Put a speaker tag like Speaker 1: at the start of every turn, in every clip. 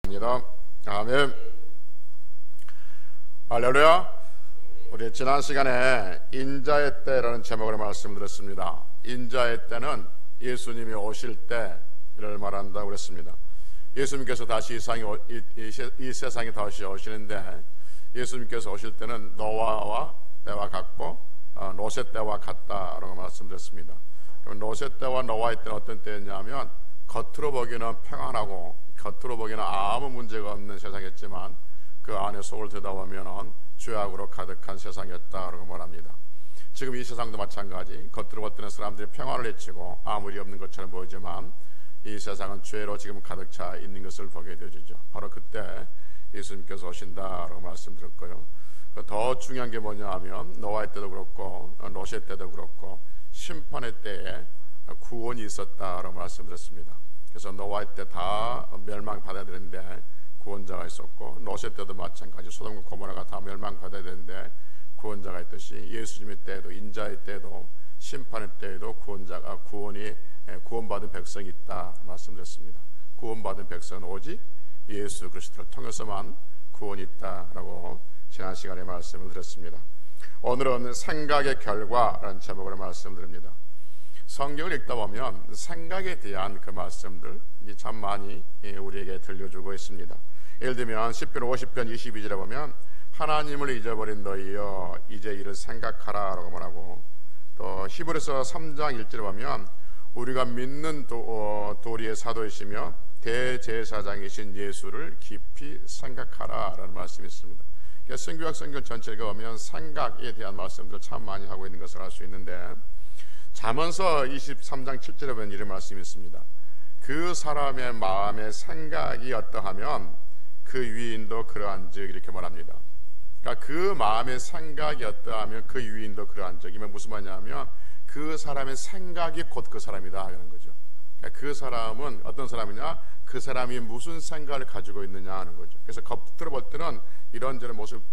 Speaker 1: 입니다. 아멘. 할렐루야. 우리 지난 시간에 인자의 때라는 제목으로 말씀을 드렸습니다. 인자의 때는 예수님이 오실 때를 말한다고 그랬습니다. 예수님께서 다시 이 세상에 다시 오시는데, 예수님께서 오실 때는 노아와 때와 같고 노세 때와 같다라고 말씀드렸습니다. 노세 때와 노아의 때는 어떤 때였냐면, 겉으로 보기에는 평안하고 겉으로 보기에는 아무 문제가 없는 세상이었지만 그 안에 속을 들여다보면 죄악으로 가득한 세상이었다라고 말합니다. 지금 이 세상도 마찬가지, 겉으로 볼 때는 사람들이 평안을 외치고 아무 일이 없는 것처럼 보이지만 이 세상은 죄로 지금 가득 차 있는 것을 보게 되어지죠. 바로 그때 예수님께서 오신다라고 말씀드렸고요. 더 중요한 게 뭐냐 하면, 노아의 때도 그렇고 노세 때도 그렇고 심판의 때에 구원이 있었다라고 말씀드렸습니다. 그래서 노아의 때 다 멸망받아야 되는데 구원자가 있었고, 노세 때도 마찬가지, 소돔과 고모라가 다 멸망받아야 되는데 구원자가 있듯이 예수님의 때에도, 인자의 때에도, 심판의 때에도 구원받은 백성이 있다 말씀드렸습니다. 구원받은 백성은 오직 예수 그리스도를 통해서만 구원이 있다라고 지난 시간에 말씀을 드렸습니다. 오늘은 생각의 결과라는 제목으로 말씀드립니다. 성경을 읽다 보면 생각에 대한 그 말씀들 참 많이 우리에게 들려주고 있습니다. 예를 들면 10편 50편 22절에 보면, 하나님을 잊어버린 너희여 이제 이를 생각하라 라고 말하고, 또 히브리서 3장 1절에 보면 우리가 믿는 도리의 사도이시며 대제사장이신 예수를 깊이 생각하라 라는 말씀이 있습니다. 성구약 성경 전체를 보면 생각에 대한 말씀들을 참 많이 하고 있는 것을 알 수 있는데, 잠언서 23장 7절에 보면 이런 말씀이 있습니다. 그 사람의 마음의 생각이 어떠하면 그 위인도 그러한즉, 이렇게 말합니다. 그러니까 그 마음의 생각이 어떠하면 그 위인도 그러한즉, 이면 무슨 말이냐면 그 사람의 생각이 곧 그 사람이다 하는 거죠. 그러니까 그 사람은 어떤 사람이냐, 그 사람이 무슨 생각을 가지고 있느냐 하는 거죠. 그래서 겉으로 볼 때는 이런저런 모습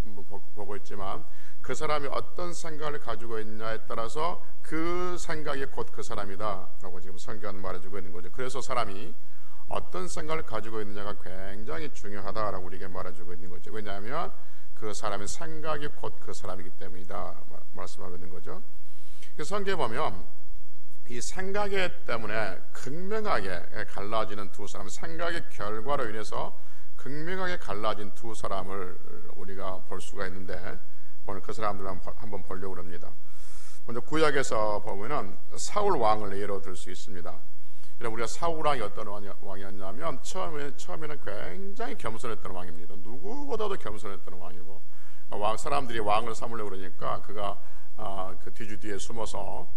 Speaker 1: 보고 있지만 그 사람이 어떤 생각을 가지고 있냐에 따라서 그 생각이 곧 그 사람이다 라고 지금 성경은 말해주고 있는 거죠. 그래서 사람이 어떤 생각을 가지고 있느냐가 굉장히 중요하다라고 우리에게 말해주고 있는 거죠. 왜냐하면 그 사람의 생각이 곧 그 사람이기 때문이다 말씀하고 있는 거죠. 성경에 보면 이 생각 때문에 극명하게 갈라지는 두 사람, 생각의 결과로 인해서 극명하게 갈라진 두 사람을 우리가 볼 수가 있는데, 오늘 그 사람들을 한번 보려고 합니다. 먼저 구약에서 보면은 사울 왕을 예로 들 수 있습니다. 우리가 사울 왕이 어떤 왕이었냐면, 처음에는 굉장히 겸손했던 왕입니다. 누구보다도 겸손했던 왕이고, 사람들이 왕을 삼으려고 그러니까 그가 그 뒤주 뒤에 숨어서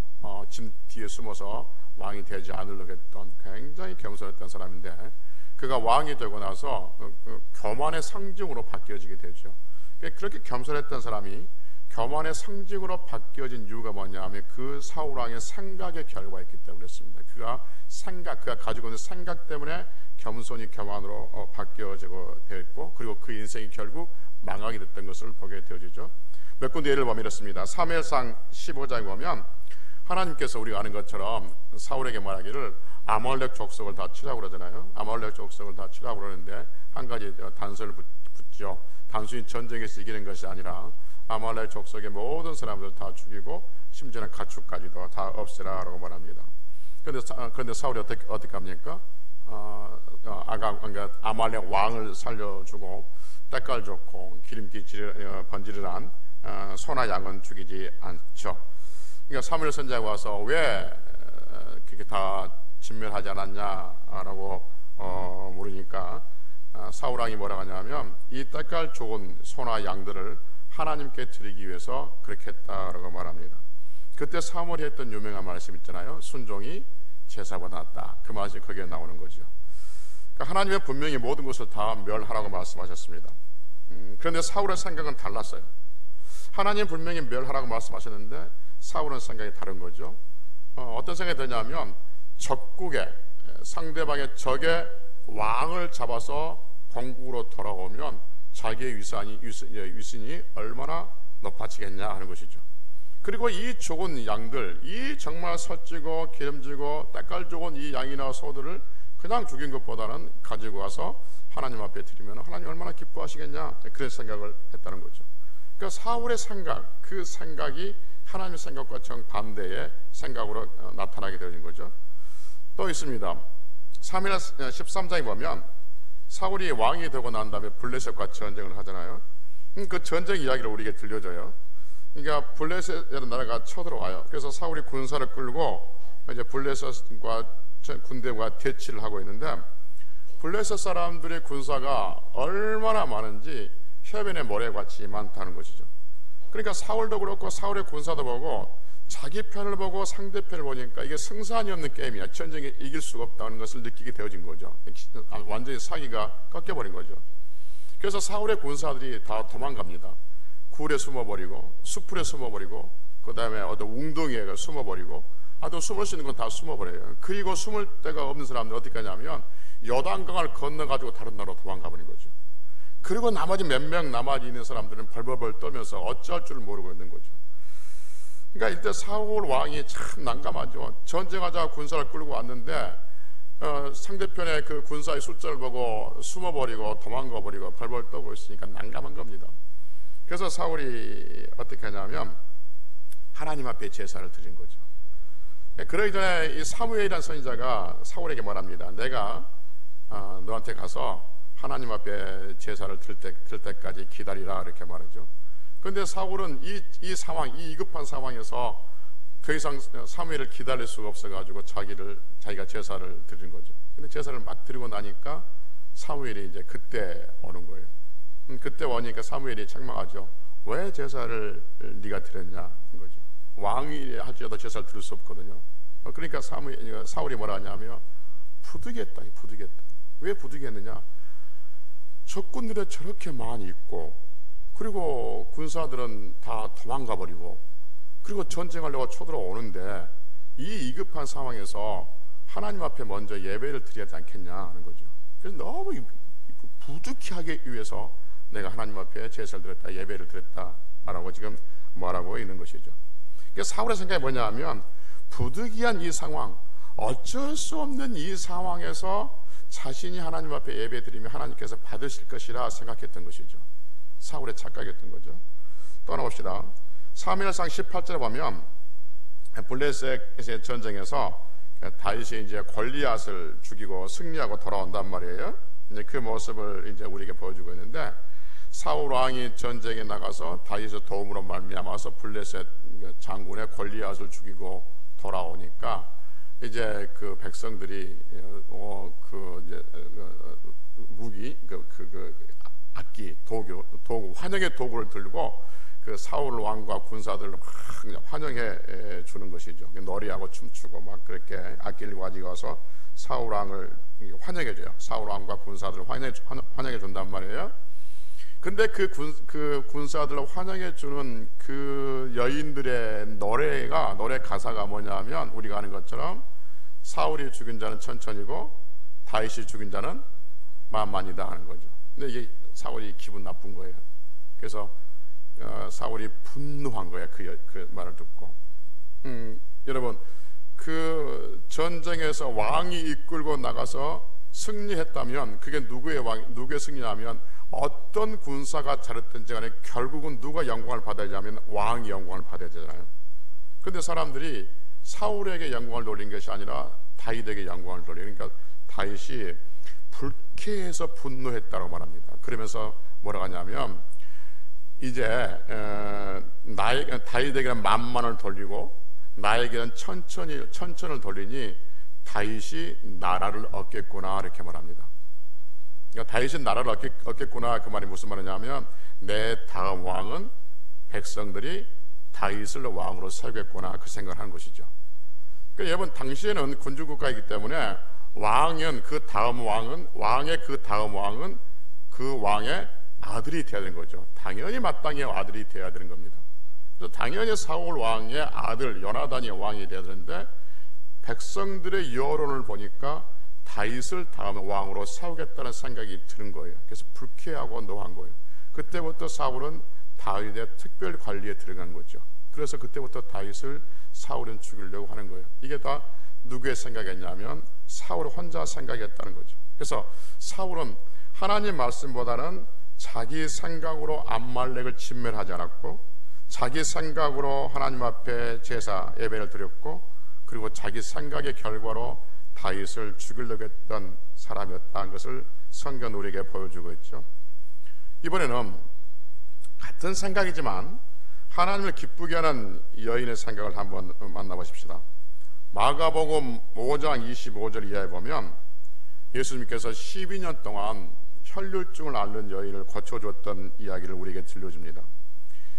Speaker 1: 짐 뒤에 숨어서 왕이 되지 않으려고 했던 굉장히 겸손했던 사람인데, 그가 왕이 되고 나서 교만의 상징으로 바뀌어지게 되죠. 그렇게 겸손했던 사람이 교만의 상징으로 바뀌어진 이유가 뭐냐면 그 사울왕의 생각의 결과였기 때문에 그렇습니다. 그가 가지고 있는 생각 때문에 겸손이 교만으로 바뀌어지고 되었고, 그리고 그 인생이 결국 망하게 됐던 것을 보게 되어지죠. 몇 군데 예를 보면 이렇습니다. 사무엘상 15장에 보면 하나님께서 우리가 아는 것처럼 사울에게 말하기를 아말렉 족속을 다 치라고 그러잖아요. 아말렉 족속을 다 치라고 그러는데 한 가지 단서를 붙죠. 단순히 전쟁에서 이기는 것이 아니라 아말렉 족속의 모든 사람들 다 죽이고 심지어는 가축까지도 다 없애라라고 말합니다. 그런데 사울이 어떻게 합니까? 아말렉 왕을 살려주고 때깔 좋고 기름기 번지르한 소나 양은 죽이지 않죠. 그러니까 사무엘 선지자가 와서 왜 그렇게 다 진멸하지 않았냐라고 물으니까 사울 왕이 뭐라고 하냐면, 이 때깔 좋은 소나 양들을 하나님께 드리기 위해서 그렇게 했다라고 말합니다. 그때 사무엘이 했던 유명한 말씀 있잖아요. 순종이 제사보다 낫다. 그 말씀이 거기에 나오는 거죠. 그러니까 하나님은 분명히 모든 것을 다 멸하라고 말씀하셨습니다. 그런데 사울의 생각은 달랐어요. 하나님 분명히 멸하라고 말씀하셨는데 사울은 생각이 다른 거죠. 어떤 생각이 드냐면, 적국의 상대방의 적의 왕을 잡아서 본국으로 돌아오면 자기의 위신이 얼마나 높아지겠냐 하는 것이죠. 그리고 이 좋은 양들, 이 정말 살찌고 기름지고 때깔 좋은 이 양이나 소들을 그냥 죽인 것보다는 가지고 와서 하나님 앞에 드리면 하나님 얼마나 기뻐하시겠냐, 그런 생각을 했다는 거죠. 그러니까 사울의 생각, 그 생각이 하나님의 생각과 정반대의 생각으로 나타나게 되어진 거죠. 또 있습니다. 사무엘 13장에 보면 사울이 왕이 되고 난 다음에 블레셋과 전쟁을 하잖아요. 그 전쟁 이야기를 우리에게 들려줘요. 그러니까 블레셋이라는 나라가 쳐들어와요. 그래서 사울이 군사를 끌고 이제 블레셋과 군대와 대치를 하고 있는데, 블레셋 사람들의 군사가 얼마나 많은지 해변의 모래같이 많다는 것이죠. 그러니까 사울도 그렇고 사울의 군사도 보고 자기 편을 보고 상대편을 보니까 이게 승산이 없는 게임이야. 전쟁에 이길 수가 없다는 것을 느끼게 되어진 거죠. 완전히 사기가 꺾여버린 거죠. 그래서 사울의 군사들이 다 도망갑니다. 굴에 숨어버리고 수풀에 숨어버리고 그 다음에 어떤 웅덩이에 숨어버리고, 또 숨을 수 있는 건 다 숨어버려요. 그리고 숨을 데가 없는 사람들은 어떻게 하냐면 요단강을 건너가지고 다른 나라로 도망가버린 거죠. 그리고 나머지 몇 명 나머지 있는 사람들은 벌벌벌 떨면서 어쩔 줄 모르고 있는 거죠. 그러니까 이때 사울 왕이 참 난감하죠. 전쟁하자 군사를 끌고 왔는데 상대편의 그 군사의 숫자를 보고 숨어버리고 도망가버리고 벌벌 떨고 있으니까 난감한 겁니다. 그래서 사울이 어떻게 하냐면 하나님 앞에 제사를 드린 거죠. 그러기 전에 이 사무엘이라는 선지자가 사울에게 말합니다. 내가 너한테 가서 하나님 앞에 제사를 드릴 때까지 기다리라, 이렇게 말하죠. 그런데 사울은 이 상황, 이 위급한 상황에서 더 이상 사무엘을 기다릴 수가 없어가지고 자기가 제사를 드린 거죠. 근데 제사를 막 드리고 나니까 사무엘이 이제 그때 오는 거예요. 그때 오니까 사무엘이 책망하죠. 왜 제사를 네가 드렸냐, 인 거죠. 왕이 할지라도 제사를 드릴 수 없거든요. 그러니까 사울이 뭐라 하냐면 부득이했다. 왜 부득이했느냐? 적군들이 저렇게 많이 있고, 그리고 군사들은 다 도망가 버리고, 그리고 전쟁하려고 쳐들어오는데 이 위급한 상황에서 하나님 앞에 먼저 예배를 드려야 하지 않겠냐 하는 거죠. 그래서 너무 부득이 하기 위해서 내가 하나님 앞에 제사를 드렸다, 예배를 드렸다 라고 지금 말하고 있는 것이죠. 그래서 사울의 생각이 뭐냐 하면 부득이한 이 상황, 어쩔 수 없는 이 상황에서 자신이 하나님 앞에 예배 드리면 하나님께서 받으실 것이라 생각했던 것이죠. 사울의 착각이었던 거죠. 또 하나 봅시다. 사무엘상 18절에 보면 블레셋의 전쟁에서 다윗이 이제 골리앗을 죽이고 승리하고 돌아온단 말이에요. 이제 그 모습을 이제 우리에게 보여주고 있는데, 사울 왕이 전쟁에 나가서 다윗의 도움으로 말미암아서 블레셋 장군의 골리앗을 죽이고 돌아오니까 이제 그 백성들이 무기, 악기, 도구, 환영의 도구를 들고 그 사울 왕과 군사들을 막 환영해 주는 것이죠. 노래하고 춤추고 막 그렇게 악기를 가지고 와서 사울 왕을 환영해 줘요. 사울 왕과 군사들을 환영해 준단 말이에요. 근데 그 군사들을 환영해 주는 그 여인들의 노래 가사가 뭐냐면 우리가 아는 것처럼 사울이 죽인 자는 천천히고 다윗이 죽인 자는 만만이다 하는 거죠. 근데 이게 사울이 기분 나쁜 거예요. 그래서 사울이 분노한 거예요. 그 말을 듣고. 여러분, 그 전쟁에서 왕이 이끌고 나가서 승리했다면 그게 누구의 승리냐면 어떤 군사가 잘했든지 간에 결국은 누가 영광을 받아야 하냐면 왕이 영광을 받아야 되잖아요. 그런데 사람들이 사울에게 영광을 돌린 것이 아니라 다윗에게 영광을 돌리고, 그러니까 다윗이 불쾌해서 분노했다고 말합니다. 그러면서 뭐라고 하냐면 이제 다윗에게는 만만을 돌리고 나에게는 천천을 돌리니 다윗이 나라를 얻겠구나, 이렇게 말합니다. 그러니까 다윗이 나라를 얻겠구나, 그 말이 무슨 말이냐면 내 다음 왕은 백성들이 다윗을 왕으로 세우겠구나, 그 생각을 하는 것이죠. 그러니까 여러분, 당시에는 군주국가이기 때문에 왕의 그 다음 왕은 그 왕의 아들이 되어야 되는 거죠. 당연히 마땅히 아들이 되어야 되는 겁니다. 그래서 당연히 사울 왕의 아들 요나단이 왕이 되어야 되는데 백성들의 여론을 보니까 다윗을 다음 왕으로 세우겠다는 생각이 드는 거예요. 그래서 불쾌하고 노한 거예요. 그때부터 사울은 다윗의 특별 관리에 들어간 거죠. 그래서 그때부터 다윗을 사울은 죽이려고 하는 거예요. 이게 다 누구의 생각이었냐면 사울 혼자 생각이었다는 거죠. 그래서 사울은 하나님 말씀보다는 자기 생각으로 암말렉을 진멸하지 않았고, 자기 생각으로 하나님 앞에 제사 예배를 드렸고, 그리고 자기 생각의 결과로 다윗을 죽이려고 했던 사람이었다는 것을 성경은 우리에게 보여주고 있죠. 이번에는 같은 생각이지만 하나님을 기쁘게 하는 여인의 생각을 한번 만나보십시다. 마가복음 5장 25절 이하에 보면 예수님께서 12년 동안 혈류증을 앓는 여인을 고쳐줬던 이야기를 우리에게 들려줍니다.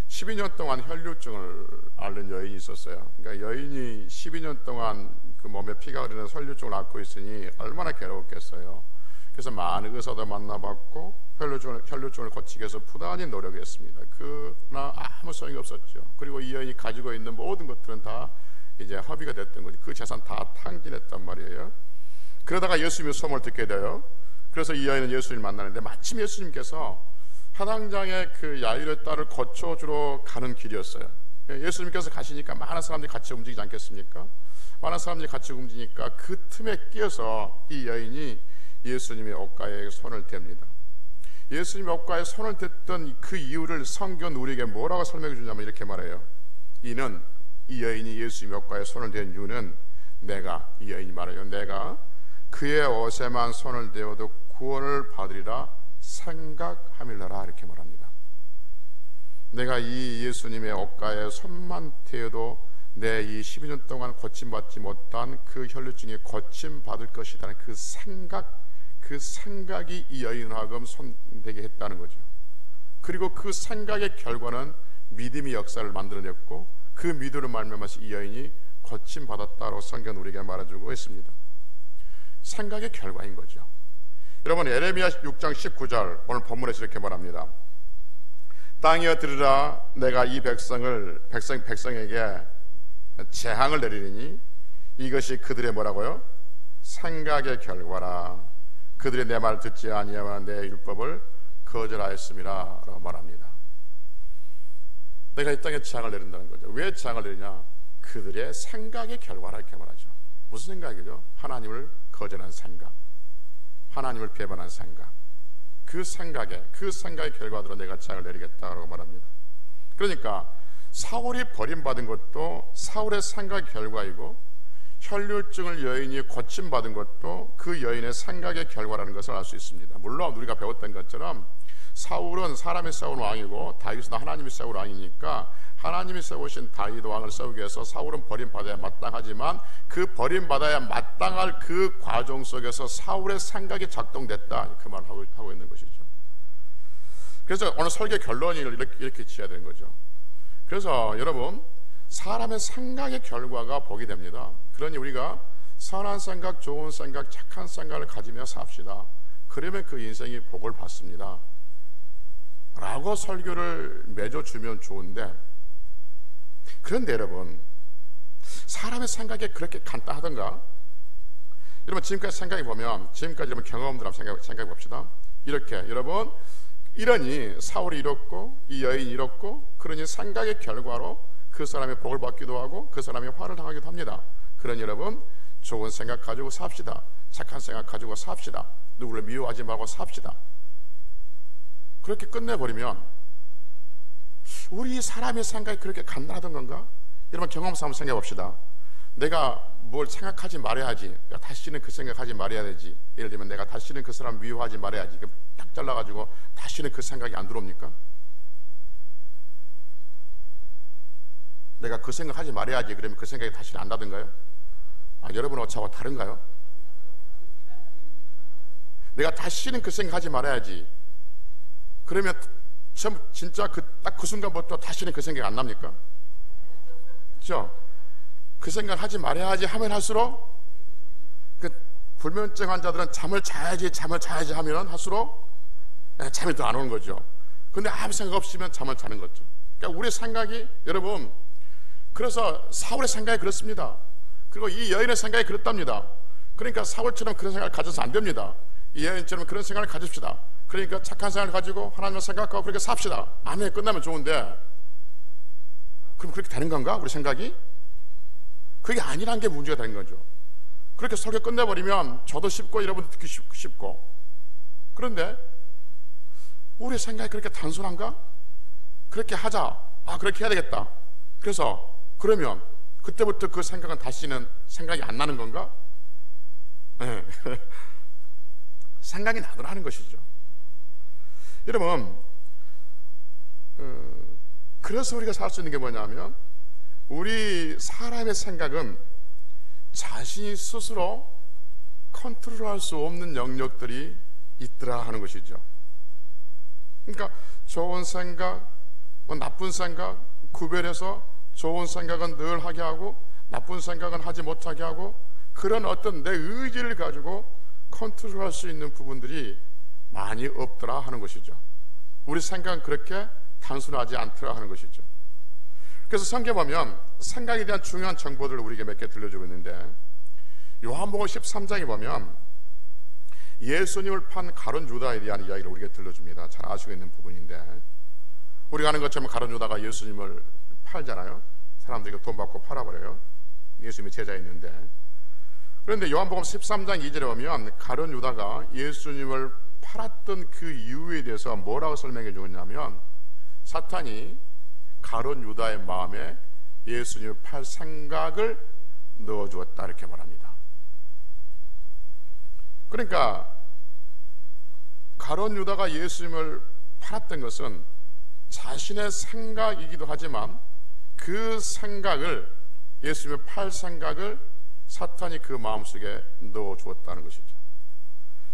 Speaker 1: 12년 동안 혈류증을 앓는 여인이 있었어요. 그러니까 여인이 12년 동안 그 몸에 피가 흐르는 혈류증을 앓고 있으니 얼마나 괴로웠겠어요. 그래서 많은 의사도 만나봤고 혈류증을 고치기 위해서 부단히 노력했습니다. 그러나 아무 소용이 없었죠. 그리고 이 여인이 가지고 있는 모든 것들은 다 이제 허비가 됐던 거지. 그 재산 다 탕진했단 말이에요. 그러다가 예수님의 소문을 듣게 돼요. 그래서 이 여인은 예수님을 만나는데 마침 예수님께서 사당장의 그 야이로의 딸을 고쳐주러 가는 길이었어요. 예수님께서 가시니까 많은 사람들이 같이 움직이지 않겠습니까? 많은 사람들이 같이 움직이니까 그 틈에 끼어서 이 여인이 예수님의 옷가에 손을 댑니다. 예수님의 옷가에 손을 댔던 그 이유를 성경은 우리에게 뭐라고 설명해 주냐면 이렇게 말해요. 이 여인이 예수님의 옷가에 손을 댄 이유는 이 여인이 말해요. 내가 그의 옷에만 손을 대어도 구원을 받으리라 생각함일러라, 이렇게 말합니다. 내가 이 예수님의 옷가에 손만 대어도 내 이 12년 동안 고침받지 못한 그 혈류증이 고침받을 것이라는 그 생각이 이 여인을 하금 손대게 했다는 거죠. 그리고 그 생각의 결과는 믿음의 역사를 만들어냈고, 그 믿음을 말미암아서 이 여인이 고침받았다고 성경은 우리에게 말해주고 있습니다. 생각의 결과인 거죠. 여러분, 에레미야 6장 19절 오늘 본문에서 이렇게 말합니다. 땅이여 들으라, 내가 이 백성에게 재앙을 내리니 이것이 그들의 뭐라고요? 생각의 결과라. 그들이 내 말을 듣지 아니하면 내 율법을 거절하였음이라 라고 말합니다. 내가 이 땅에 재앙을 내린다는 거죠. 왜 재앙을 내리냐? 그들의 생각의 결과라, 이렇게 말하죠. 무슨 생각이죠? 하나님을 거절한 생각, 하나님을 배반한 생각, 그 생각의 결과대로 내가 재앙을 내리겠다라고 말합니다. 그러니까 사울이 버림받은 것도 사울의 생각의 결과이고, 혈류증을 여인이 고침받은 것도 그 여인의 생각의 결과라는 것을 알 수 있습니다. 물론 우리가 배웠던 것처럼 사울은 사람이 세운 왕이고 다윗은 하나님이 세운 왕이니까 하나님이 세우신 다윗 왕을 세우기 위해서 사울은 버림받아야 마땅하지만 그 버림받아야 마땅할 그 과정 속에서 사울의 생각이 작동됐다, 그 말을 하고 있는 것이죠. 그래서 오늘 설교 결론이 이렇게 지어야 되는 거죠. 그래서 여러분, 사람의 생각의 결과가 복이 됩니다. 그러니 우리가 선한 생각, 좋은 생각, 착한 생각을 가지며 삽시다. 그러면 그 인생이 복을 받습니다 라고 설교를 맺어주면 좋은데, 그런데 여러분, 사람의 생각이 그렇게 간단하던가? 여러분, 지금까지 생각해 보면, 지금까지 여러분 경험들 한번 생각해 봅시다. 이렇게 여러분, 이러니 사울이 이렇고 이 여인이 이렇고, 그러니 생각의 결과로 그 사람이 복을 받기도 하고 그 사람이 화를 당하기도 합니다. 그러니 여러분, 좋은 생각 가지고 삽시다. 착한 생각 가지고 삽시다. 누구를 미워하지 말고 삽시다. 그렇게 끝내버리면 우리 사람의 생각이 그렇게 간단하던 건가? 여러분, 경험상 한번 생각해 봅시다. 내가 뭘 생각하지 말아야지, 다시는 그 생각하지 말아야 되지. 예를 들면 내가 다시는 그 사람 미워하지 말아야지. 그럼 딱 잘라가지고 다시는 그 생각이 안 들어옵니까? 내가 그 생각하지 말아야지, 그러면 그 생각이 다시는 안 나던가요? 여러분은 저하고 다른가요? 내가 다시는 그 생각하지 말아야지, 그러면 진짜 딱 그 순간부터 다시는 그 생각이 안 납니까? 그렇죠? 그 생각을 하지 말아야지 하면 할수록, 그 불면증 환자들은 잠을 자야지 하면 할수록 잠이 더 안 오는 거죠. 근데 아무 생각 없으면 잠을 자는 거죠. 그러니까 우리의 생각이, 여러분, 그래서 사울의 생각이 그렇습니다. 그리고 이 여인의 생각이 그렇답니다. 그러니까 사울처럼 그런 생각을 가져서 안 됩니다. 이 여인처럼 그런 생각을 가집시다. 그러니까 착한 생각을 가지고 하나님을 생각하고 그렇게 삽시다. 아멘. 끝나면 좋은데, 그럼 그렇게 되는 건가? 우리 생각이? 그게 아니란 게 문제가 되는 거죠. 그렇게 설교 끝내버리면 저도 쉽고 여러분도 듣기 쉽고, 그런데 우리 생각이 그렇게 단순한가? 그렇게 하자, 그렇게 해야 되겠다. 그래서 그러면 그때부터 그 생각은 다시는 생각이 안 나는 건가? 네. 생각이 나더라는 것이죠. 여러분, 그래서 우리가 살 수 있는 게 뭐냐면, 우리 사람의 생각은 자신이 스스로 컨트롤할 수 없는 영역들이 있더라 하는 것이죠. 그러니까 좋은 생각, 나쁜 생각 구별해서 좋은 생각은 늘 하게 하고 나쁜 생각은 하지 못하게 하고, 그런 어떤 내 의지를 가지고 컨트롤할 수 있는 부분들이 많이 없더라 하는 것이죠. 우리 생각은 그렇게 단순하지 않더라 하는 것이죠. 그래서 성경에 보면 생각에 대한 중요한 정보들을 우리에게 몇 개 들려주고 있는데, 요한복음 13장에 보면 예수님을 판 가룟 유다에 대한 이야기를 우리에게 들려줍니다. 잘 아시고 있는 부분인데, 우리가 아는 것처럼 가룟 유다가 예수님을 팔잖아요. 사람들이 돈 받고 팔아버려요. 예수님이 제자였는데. 그런데 요한복음 13장 2절에 보면 가룟 유다가 예수님을 팔았던 그 이유에 대해서 뭐라고 설명해 주었냐면, 사탄이 가룟 유다의 마음에 예수님을 팔 생각을 넣어주었다 이렇게 말합니다. 그러니까 가룟 유다가 예수님을 팔았던 것은 자신의 생각이기도 하지만, 그 생각을, 예수님을 팔 생각을 사탄이 그 마음속에 넣어주었다는 것이죠.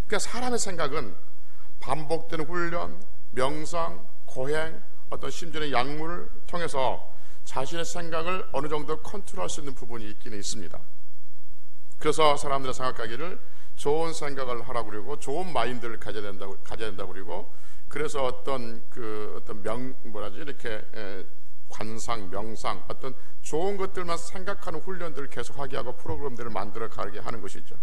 Speaker 1: 그러니까 사람의 생각은 반복되는 훈련, 명상, 고행, 어떤 심지어는 약물을 통해서 자신의 생각을 어느 정도 컨트롤할 수 있는 부분이 있기는 있습니다. 그래서 사람들은 생각하기를 좋은 생각을 하라고 그러고 좋은 마인드를 가져야 된다고 그러고, 그래서 어떤 이렇게 관상, 명상, 어떤 좋은 것들만 생각하는 훈련들을 계속하게 하고 프로그램들을 만들어 가게 하는 것이죠.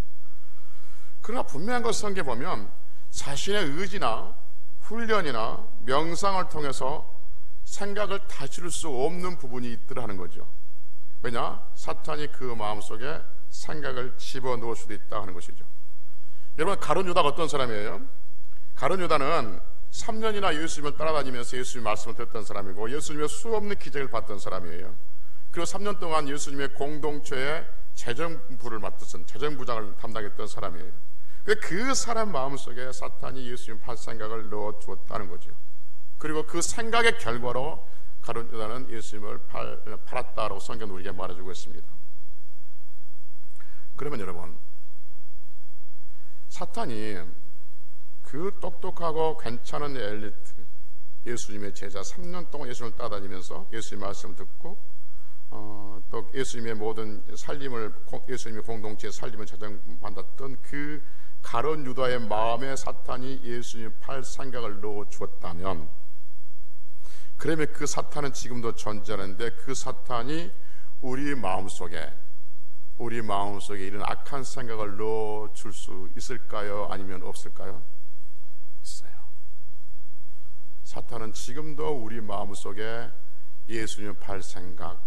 Speaker 1: 그러나 분명한 것은 성경에 보면 자신의 의지나 훈련이나 명상을 통해서 생각을 다스릴 수 없는 부분이 있더라는 거죠. 왜냐? 사탄이 그 마음속에 생각을 집어넣을 수도 있다 하는 것이죠. 여러분, 가룟 유다가 어떤 사람이에요? 가룟 유다는 3년이나 예수님을 따라다니면서 예수님 말씀을 듣던 사람이고, 예수님의 수없는 기적을 봤던 사람이에요. 그리고 3년 동안 예수님의 공동체의 재정부를 맡았던, 재정부장을 담당했던 사람이에요. 그 사람 마음속에 사탄이 예수님 팔 생각을 넣어주었다는 거죠. 그리고 그 생각의 결과로 가룟 유다는 예수님을 팔았다라고 성경은 우리에게 말해주고 있습니다. 그러면 여러분, 사탄이 그 똑똑하고 괜찮은 엘리트, 예수님의 제자, 3년 동안 예수님을 따라다니면서 예수님 말씀을 듣고 또 예수님의 모든 살림을, 예수님의 공동체의 살림을 재정받았던 그 가룟 유다의 마음에 사탄이 예수님 팔 생각을 넣어 주었다면, 그러면 그 사탄은 지금도 존재하는데, 그 사탄이 우리 마음속에 이런 악한 생각을 넣어 줄 수 있을까요? 아니면 없을까요? 있어요. 사탄은 지금도 우리 마음속에 예수님 팔 생각,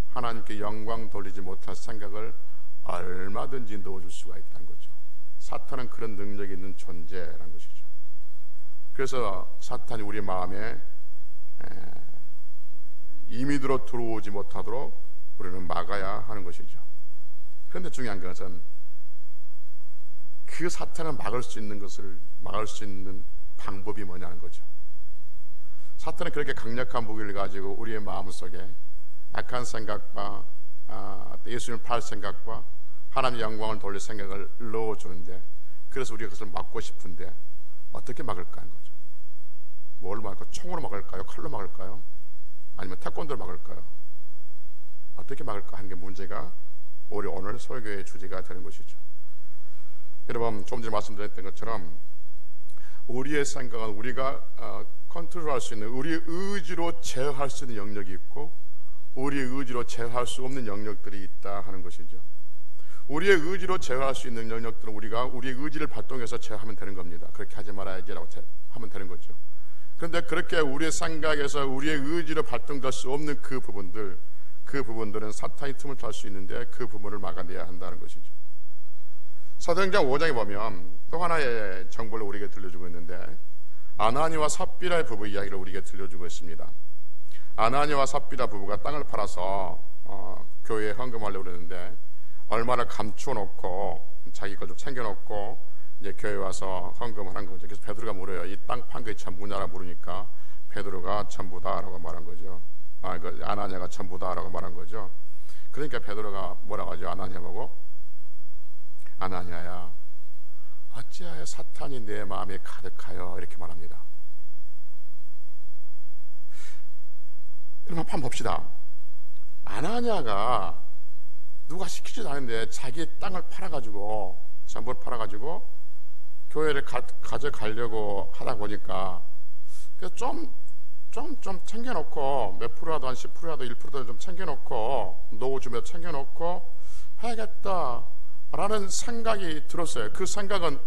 Speaker 1: 하나님께 영광 돌리지 못할 생각을 얼마든지 넣어줄 수가 있다는 거죠. 사탄은 그런 능력이 있는 존재라는 것이죠. 그래서 사탄이 우리 마음에 임의대로 들어오지 못하도록 우리는 막아야 하는 것이죠. 그런데 중요한 것은 그 사탄을 막을 수 있는 방법이 뭐냐는 거죠. 사탄은 그렇게 강력한 무기를 가지고 우리의 마음속에 악한 생각과 예수님을 팔 생각과 하나님의 영광을 돌릴 생각을 넣어주는데, 그래서 우리가 그것을 막고 싶은데 어떻게 막을까 하는 거죠. 뭘로 막을까요? 총으로 막을까요? 칼로 막을까요? 아니면 태권도로 막을까요? 어떻게 막을까 하는 게 문제가 우리 오늘 설교의 주제가 되는 것이죠. 여러분, 조금 전에 말씀드렸던 것처럼 우리의 생각은 우리가 컨트롤할 수 있는, 우리의 의지로 제어할 수 있는 영역이 있고, 우리의 의지로 제어할 수 없는 영역들이 있다 하는 것이죠. 우리의 의지로 제어할 수 있는 영역들은 우리가 우리의 의지를 발동해서 제어하면 되는 겁니다. 그렇게 하지 말아야지라고 하면 되는 거죠. 그런데 그렇게 우리의 생각에서 우리의 의지로 발동될 수 없는 그 부분들은 사탄이 틈을 탈 수 있는데, 그 부분을 막아내야 한다는 것이죠. 사도행전 5장에 보면 또 하나의 정보를 우리에게 들려주고 있는데, 아나니와 삽비라의 부부 이야기를 우리에게 들려주고 있습니다. 아나니와 삽비라 부부가 땅을 팔아서 교회에 헌금하려고 그러는데, 얼마를 감춰놓고 자기 걸 좀 챙겨놓고 이제 교회에 와서 헌금을 한 거죠. 그래서 베드로가 물어요. 이 땅 판 게 참 뭐냐라 물으니까 베드로가 전부다라고 말한 거죠. 아나니아가 전부다라고 말한 거죠. 그러니까 베드로가 뭐라고 하죠? 아나니아 보고, 아나니아야, 어찌하여 사탄이 내 마음에 가득하여, 이렇게 말합니다. 여러분 한번 봅시다. 아나니아가 누가 시키지도 않은데 자기 땅을 팔아가지고, 전부를 팔아가지고 교회를 가져가려고 하다 보니까 좀 챙겨놓고, 몇 프로라도 한 10%라도 1%라도 좀 챙겨놓고, 노후 주며 챙겨놓고 해야겠다라는 생각이 들었어요. 그 생각은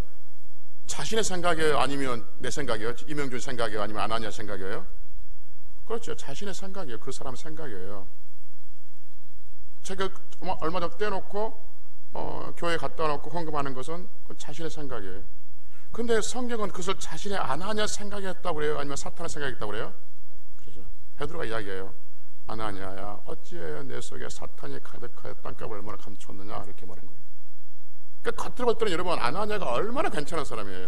Speaker 1: 자신의 생각이에요? 아니면 내 생각이에요? 이명준 생각이에요? 아니면 아나니아 생각이에요? 그렇죠. 자신의 생각이에요. 그 사람 생각이에요. 제가 얼마 전에 떼놓고 교회에 갖다 놓고 헌금하는 것은 자신의 생각이에요. 근데 성경은 그것을 자신의 아나니아 생각이었다고 그래요? 아니면 사탄의 생각이었다고 그래요? 그렇죠. 베드로가 이야기해요. 아나니아야, 어찌해야 내 속에 사탄이 가득하여 땅값을 얼마나 감췄느냐, 이렇게 말한 거예요. 그러니까 겉으로 볼 때는 여러분, 아나니아가 얼마나 괜찮은 사람이에요.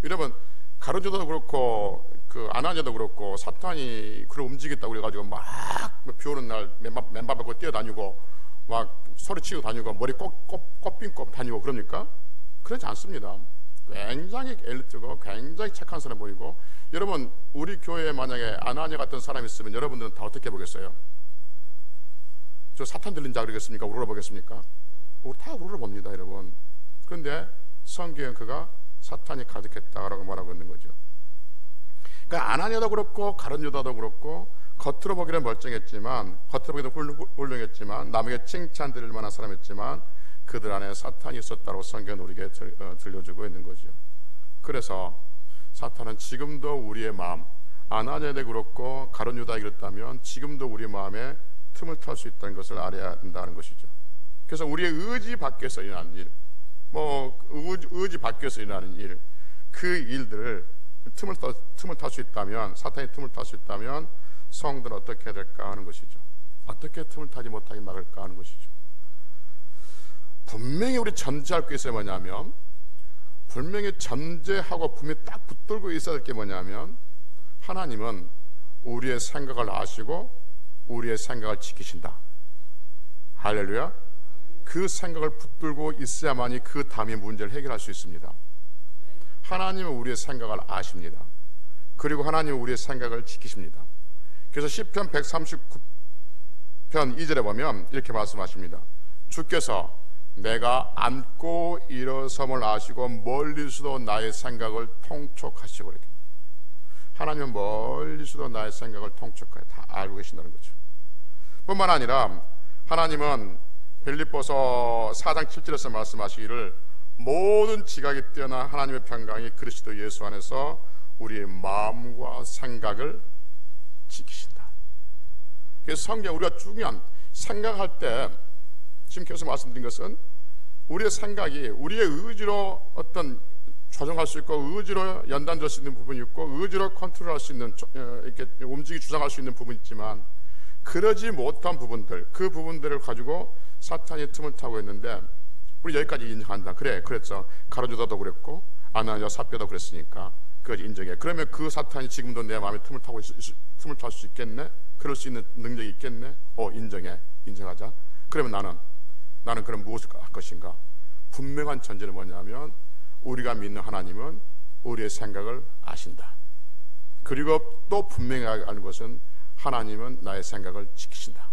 Speaker 1: 여러분 가룟유다도 그렇고 그 아나니아도 그렇고 사탄이 그를 움직였다고 그래가지고 막 비 오는 날 맨발 밟고 뛰어다니고 막 소리치고 다니고 머리 꽃핀 다니고 그럽니까? 그러지 않습니다. 굉장히 엘리트고 굉장히 착한 사람 보이고. 여러분, 우리 교회에 만약에 아나니아 같은 사람이 있으면 여러분들은 다 어떻게 보겠어요? 저 사탄 들린 자 그러겠습니까? 우러러 보겠습니까? 우리 다 우러러 봅니다, 여러분. 그런데 성경은 그가 사탄이 가득했다라고 말하고 있는 거죠. 그러니까 아나니아도 그렇고 가룟유다도 그렇고 겉으로 보기는 멀쩡했지만, 겉으로 보기는 훌륭했지만, 남에게 칭찬드릴 만한 사람이었지만 그들 안에 사탄이 있었다고 성경은 우리에게 들려주고 있는 거죠. 그래서 사탄은 지금도 우리의 마음, 아나니아도 그렇고 가룟유다에 그랬다면 지금도 우리 마음에 틈을 탈 수 있다는 것을 알아야 한다는 것이죠. 그래서 우리의 의지 밖에서 일어나는 일, 의지 밖에서 일어나는 일, 그 일들을 틈을 탈 수 있다면, 사탄이 틈을 탈 수 있다면 성도는 어떻게 해야 될까 하는 것이죠. 어떻게 틈을 타지 못하게 막을까 하는 것이죠. 분명히 우리 전제할 게 있어야 뭐냐면, 분명히 전제하고 분명히 딱 붙들고 있어야 될 게 뭐냐면, 하나님은 우리의 생각을 아시고 우리의 생각을 지키신다. 할렐루야. 그 생각을 붙들고 있어야만이 그 다음의 문제를 해결할 수 있습니다. 하나님은 우리의 생각을 아십니다. 그리고 하나님은 우리의 생각을 지키십니다. 그래서 시편 139편 2절에 보면 이렇게 말씀하십니다. 주께서 내가 앉고 일어섬을 아시고 멀리서도 나의 생각을 통촉하시고, 이렇게 하나님은 멀리서도 나의 생각을 통촉하여 다 알고 계신다는 거죠. 뿐만 아니라 하나님은 빌립보서 4장 7절에서 말씀하시기를 모든 지각이 뛰어난 하나님의 평강이 그리스도 예수 안에서 우리의 마음과 생각을 지키신다. 그래서 성경, 우리가 중요한 생각할 때 지금 계속 말씀드린 것은 우리의 생각이 우리의 의지로 어떤 조정할 수 있고, 의지로 연단될 수 있는 부분이 있고, 의지로 컨트롤할 수 있는, 이렇게 움직이 주장할 수 있는 부분이 있지만, 그러지 못한 부분들, 그 부분들을 가지고 사탄이 틈을 타고 있는데, 우리 여기까지 인정한다. 그래, 그랬어. 가룟유다도 그랬고 아나니아 삽비라도 그랬으니까 그걸 인정해. 그러면 그 사탄이 지금도 내 마음에 틈을 탈 수 있겠네? 그럴 수 있는 능력이 있겠네? 인정해. 인정하자. 그러면 나는 그럼 무엇을 할 것인가? 분명한 전제는 뭐냐면, 우리가 믿는 하나님은 우리의 생각을 아신다. 그리고 또 분명히 아는 것은 하나님은 나의 생각을 지키신다.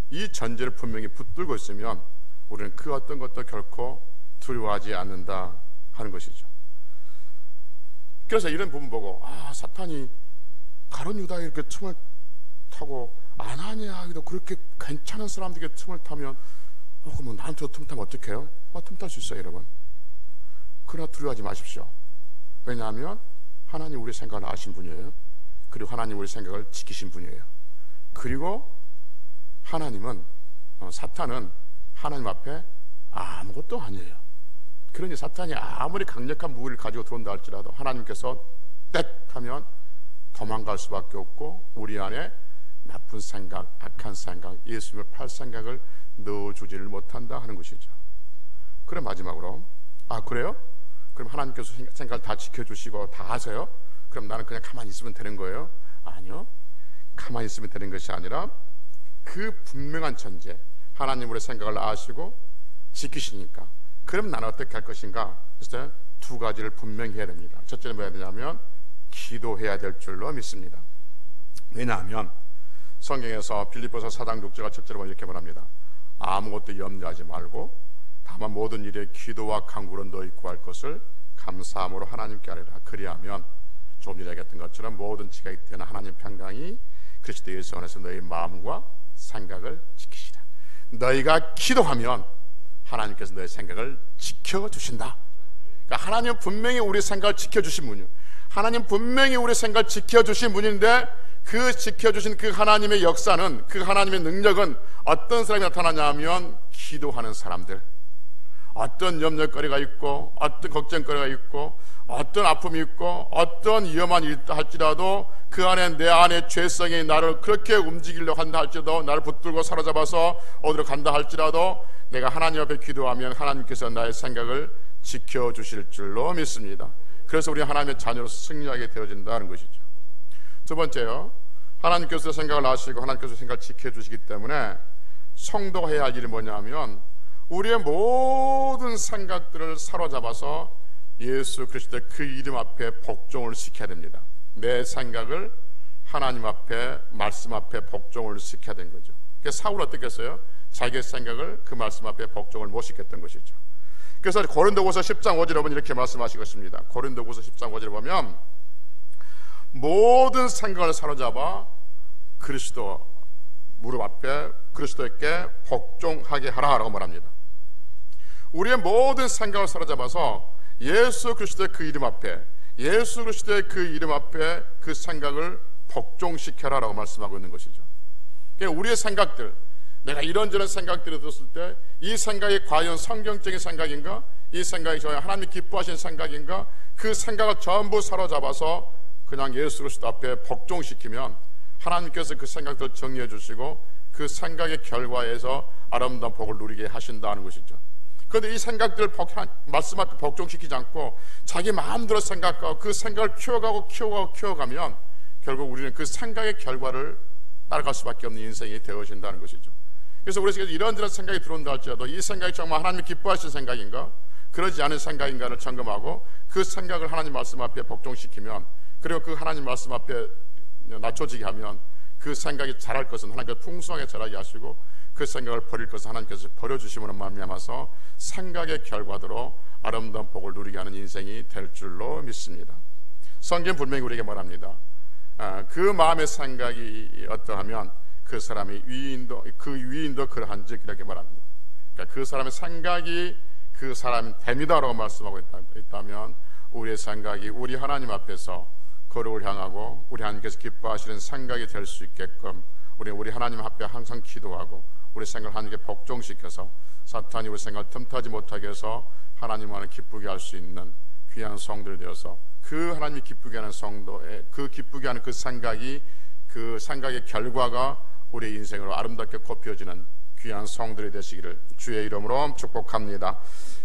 Speaker 1: 이 전제를 분명히 붙들고 있으면 우리는 그 어떤 것도 결코 두려워하지 않는다 하는 것이죠. 그래서 이런 부분 보고, 사탄이 가룟유다에 이렇게 틈을 타고 아나니아에도 그렇게 괜찮은 사람들에게 틈을 타면 그러면 나한테도 틈 타면 어떡해요? 틈 탈 수 있어요, 여러분. 그러나 두려워하지 마십시오. 왜냐하면 하나님 우리 생각을 아신 분이에요. 그리고 하나님 우리 생각을 지키신 분이에요. 그리고 하나님은, 사탄은 하나님 앞에 아무것도 아니에요. 그러니 사탄이 아무리 강력한 무기를 가지고 들어온다 할지라도 하나님께서 땡 하면 도망갈 수밖에 없고 우리 안에 나쁜 생각, 악한 생각, 예수님을 팔 생각을 넣어주지를 못한다 하는 것이죠. 그럼 마지막으로 그래요? 그럼 하나님께서 생각을 다 지켜주시고 다 하세요? 그럼 나는 그냥 가만히 있으면 되는 거예요? 아니요, 가만히 있으면 되는 것이 아니라 그 분명한 전제, 하나님 우리의 생각을 아시고 지키시니까 그럼 나는 어떻게 할 것인가? 그래서 두 가지를 분명히 해야 됩니다. 첫째는 뭐야 되냐면 기도해야 될 줄로 믿습니다. 왜냐하면 성경에서 빌립보서 4장 6절과 7절에 이렇게 말합니다. 아무것도 염려하지 말고 다만 모든 일에 기도와 간구로 너희 구할 것을 감사함으로 하나님께 아뢰라. 그리하면 조금 전에 얘기했던 것처럼 모든 지각이 되는 하나님 평강이 그리스도 예수 안에서 너희 마음과 생각을 지키시라. 너희가 기도하면 하나님께서 너희 생각을 지켜주신다. 그러니까 하나님은 분명히 우리 생각을 지켜주신 분이에요. 하나님 분명히 우리 생각을 지켜주신 분인데 그 지켜주신 그 하나님의 역사는, 그 하나님의 능력은 어떤 사람이 나타나냐 하면 기도하는 사람들, 어떤 염려거리가 있고 어떤 걱정거리가 있고 어떤 아픔이 있고 어떤 위험한 일이 있다 할지라도 그 안에 내 안에 죄성이 나를 그렇게 움직이려고 한다 할지라도, 나를 붙들고 사로잡아서 어디로 간다 할지라도 내가 하나님 앞에 기도하면 하나님께서 나의 생각을 지켜주실 줄로 믿습니다. 그래서 우리 하나님의 자녀로서 승리하게 되어진다는 것이죠. 두 번째요, 하나님께서 생각을 아시고 하나님께서 생각을 지켜주시기 때문에 성도가 해야 할 일이 뭐냐면 우리의 모든 생각들을 사로잡아서 예수 그리스도의 그 이름 앞에 복종을 시켜야 됩니다. 내 생각을 하나님 앞에, 말씀 앞에 복종을 시켜야 되는 거죠. 그래서 사울은 어떻게 했어요? 자기의 생각을 그 말씀 앞에 복종을 못 시켰던 것이죠. 그래서 고린도후서 10장 5절에 보면 이렇게 말씀하시겠습니다. 고린도후서 10장 5절에 보면 모든 생각을 사로잡아 그리스도 무릎 앞에 그리스도에게 복종하게 하라 라고 말합니다. 우리의 모든 생각을 사로잡아서 예수 그리스도의 그 이름 앞에, 예수 그리스도의 그 이름 앞에 그 생각을 복종시켜라 라고 말씀하고 있는 것이죠. 그러니까 우리의 생각들, 내가 이런저런 생각들을 들었을 때 이 생각이 과연 성경적인 생각인가? 이 생각이 저희 하나님이 기뻐하시는 생각인가? 그 생각을 전부 사로잡아서 그냥 예수 그리스도 앞에 복종시키면 하나님께서 그 생각들을 정리해 주시고 그 생각의 결과에서 아름다운 복을 누리게 하신다는 것이죠. 그런데 이 생각들을 말씀 앞에 복종시키지 않고 자기 마음대로 생각하고 그 생각을 키워가면 결국 우리는 그 생각의 결과를 따라갈 수밖에 없는 인생이 되어진다는 것이죠. 그래서 우리에게 이런저런 생각이 들어온다 할지라도 이 생각이 정말 하나님이 기뻐하시는 생각인가, 그러지 않은 생각인가를 점검하고 그 생각을 하나님 말씀 앞에 복종시키면, 그리고 그 하나님 말씀 앞에 낮춰지게 하면 그 생각이 자랄 것은 하나님께서 풍성하게 자라게 하시고 그 생각을 버릴 것은 하나님께서 버려주심으로 말미암아서 생각의 결과대로 아름다운 복을 누리게 하는 인생이 될 줄로 믿습니다. 성경 분명히 우리에게 말합니다. 그 마음의 생각이 어떠하면 그 사람이 위인도 그러한즉 이렇게 말합니다. 그러니까 그 사람의 생각이 그 사람이 됩니다라고 말씀하고 있다면 우리의 생각이 우리 하나님 앞에서 거룩을 향하고 우리 하나님께서 기뻐하시는 생각이 될 수 있게끔 우리 하나님 앞에 항상 기도하고 우리 생각을 하나님께 복종시켜서 사탄이 우리 생각을 틈타지 못하게 해서 하나님만을 기쁘게 할 수 있는 귀한 성들이 되어서 그 하나님이 기쁘게 하는 성도의 그 기쁘게 하는 그 생각이, 그 생각의 결과가 우리의 인생으로 아름답게 꼽혀지는 귀한 성들이 되시기를 주의 이름으로 축복합니다.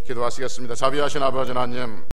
Speaker 1: 기도하시겠습니다. 자비하신 아버지 하나님,